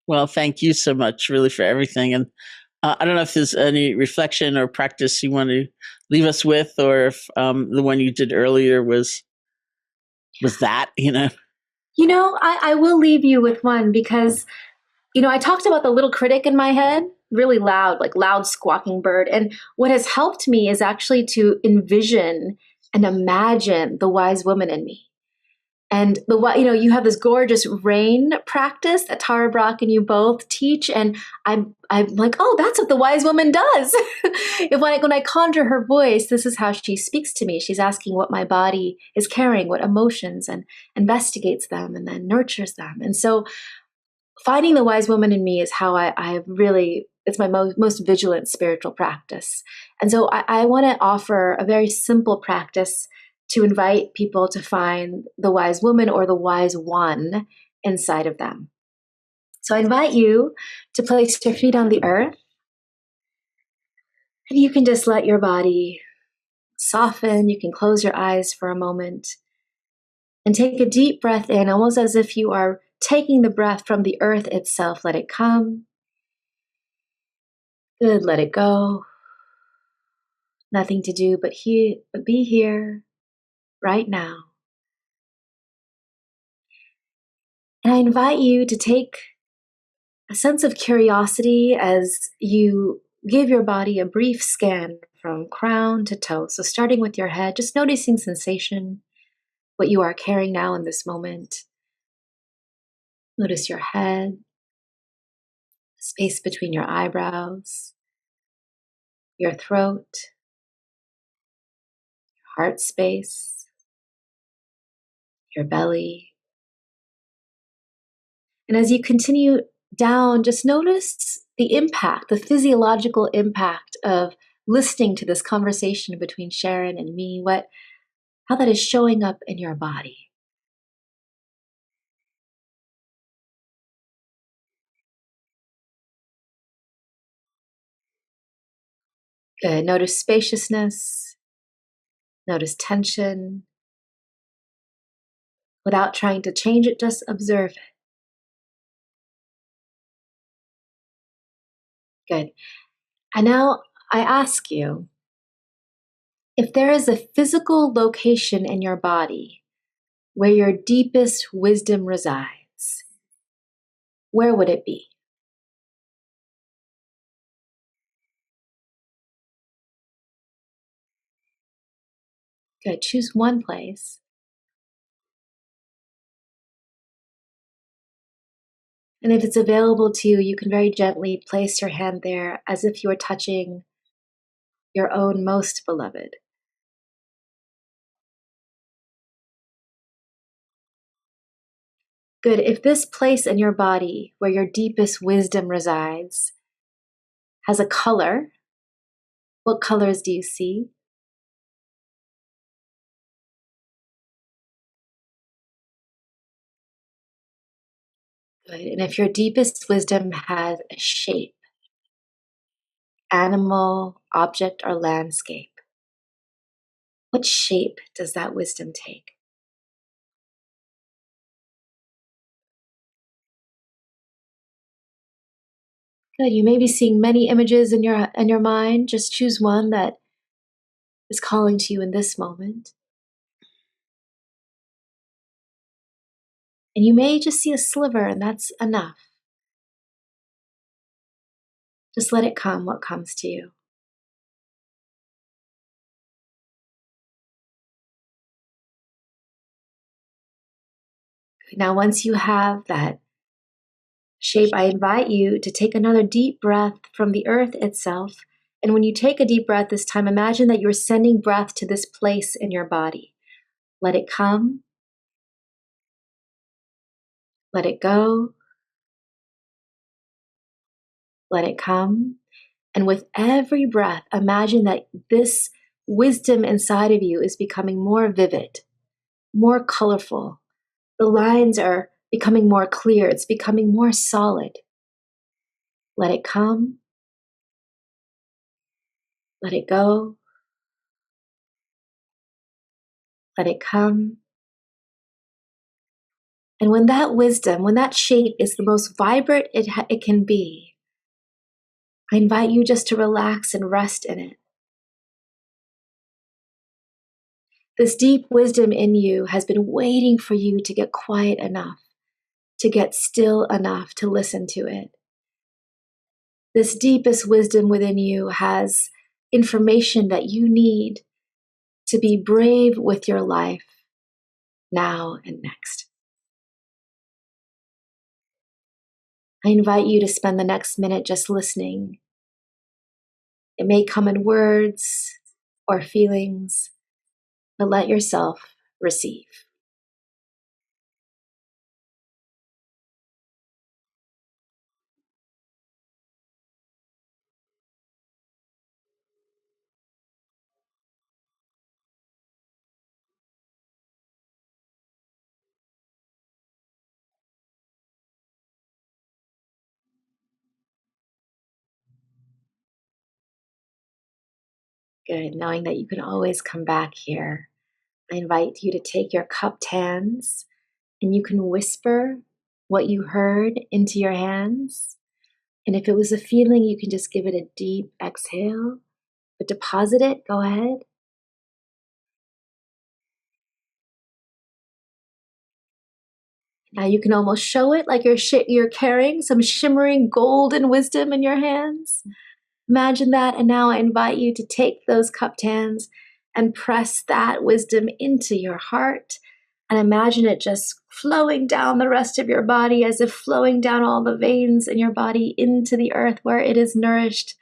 C: Well, thank you so much, really, for everything. And I don't know if there's any reflection or practice you want to leave us with, or if the one you did earlier was that,
A: I will leave you with one because, I talked about the little critic in my head, really loud, like loud squawking bird. And what has helped me is actually to envision and imagine the wise woman in me. And you have this gorgeous rain practice that Tara Brach and you both teach, and I'm like, oh, that's what the wise woman does. When I conjure her voice, this is how she speaks to me. She's asking what my body is carrying, what emotions, and investigates them, and then nurtures them. And so, finding the wise woman in me is how I really. It's my most vigilant spiritual practice. And so, I want to offer a very simple practice to invite people to find the wise woman or the wise one inside of them. So I invite you to place your feet on the earth, and you can just let your body soften. You can close your eyes for a moment and take a deep breath in, almost as if you are taking the breath from the earth itself. Let it come. Good, let it go. Nothing to do but be here right now. And I invite you to take a sense of curiosity as you give your body a brief scan from crown to toe. So starting with your head, just noticing sensation, what you are carrying now in this moment. Notice your head, space between your eyebrows, your throat, your heart space, your belly. And as you continue down, just notice the impact, the physiological impact of listening to this conversation between Sharon and me, how that is showing up in your body. Good. Notice spaciousness, notice tension. Without trying to change it, just observe it. Good. And now I ask you, if there is a physical location in your body where your deepest wisdom resides, where would it be? Good. Choose one place. And if it's available to you, you can very gently place your hand there as if you were touching your own most beloved. Good. If this place in your body where your deepest wisdom resides has a color, what colors do you see? Good. And if your deepest wisdom has a shape, animal, object, or landscape, what shape does that wisdom take? Good. You may be seeing many images in your mind. Just choose one that is calling to you in this moment. And you may just see a sliver, and that's enough. Just let it come, what comes to you. Now, once you have that shape, I invite you to take another deep breath from the earth itself. And when you take a deep breath this time, imagine that you're sending breath to this place in your body. Let it come. Let it go. Let it come. And with every breath, imagine that this wisdom inside of you is becoming more vivid, more colorful. The lines are becoming more clear. It's becoming more solid. Let it come. Let it go. Let it come. And when that wisdom, when that shape is the most vibrant it can be, I invite you just to relax and rest in it. This deep wisdom in you has been waiting for you to get quiet enough, to get still enough to listen to it. This deepest wisdom within you has information that you need to be brave with your life now and next. I invite you to spend the next minute just listening. It may come in words or feelings, but let yourself receive. Good, knowing that you can always come back here. I invite you to take your cupped hands and you can whisper what you heard into your hands. And if it was a feeling, you can just give it a deep exhale, but deposit it. Go ahead. Now you can almost show it like you're carrying some shimmering golden wisdom in your hands. Imagine that. And now I invite you to take those cupped hands and press that wisdom into your heart. And imagine it just flowing down the rest of your body as if flowing down all the veins in your body into the earth where it is nourished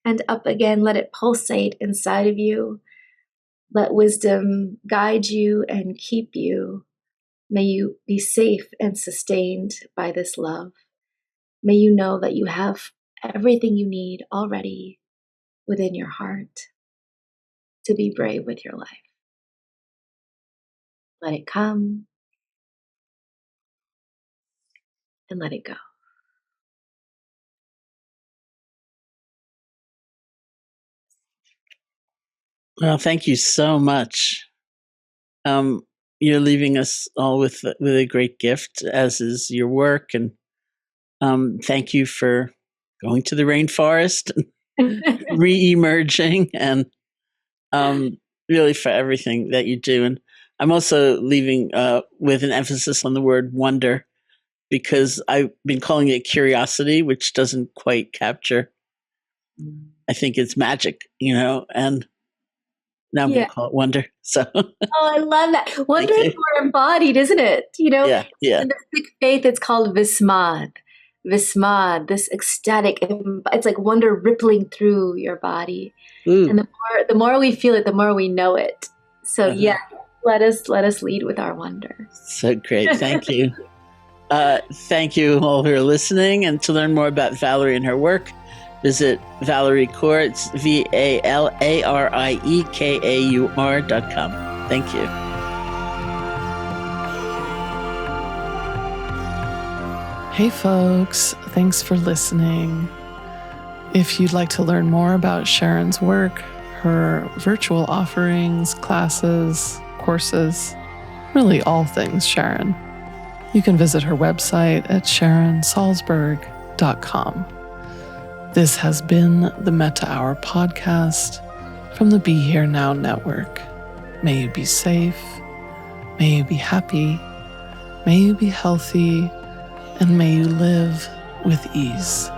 A: and up again. Let it pulsate inside of you. Let wisdom guide you and keep you. May you be safe and sustained by this love. May you know that you have everything you need already within your heart to be brave with your life. Let it come and let it go.
C: Well, thank you so much. You're leaving us all with a great gift, as is your work, and thank you for going to the rainforest, re-emerging, and really for everything that you do. And I'm also leaving with an emphasis on the word wonder, because I've been calling it curiosity, which doesn't quite capture. I think it's magic, and now I'm going to call it wonder. So,
A: I love that. Wonder is more embodied, isn't it?
C: Yeah.
A: In the Sikh faith, it's called Vismad. Vismad, this ecstatic. It's like wonder rippling through your body, and the more we feel it, the more we know it. So let us lead with our wonder.
C: So great, thank you. Thank you all who are listening. And to learn more about Valerie and her work, visit Valerie Kaur. It's VALARIEKAUR.com. Thank you.
B: Hey folks, thanks for listening. If you'd like to learn more about Sharon's work, her virtual offerings, classes, courses, really all things Sharon, you can visit her website at SharonSalzberg.com. This has been the Metta Hour podcast from the Be Here Now Network. May you be safe, may you be happy, may you be healthy, and may you live with ease.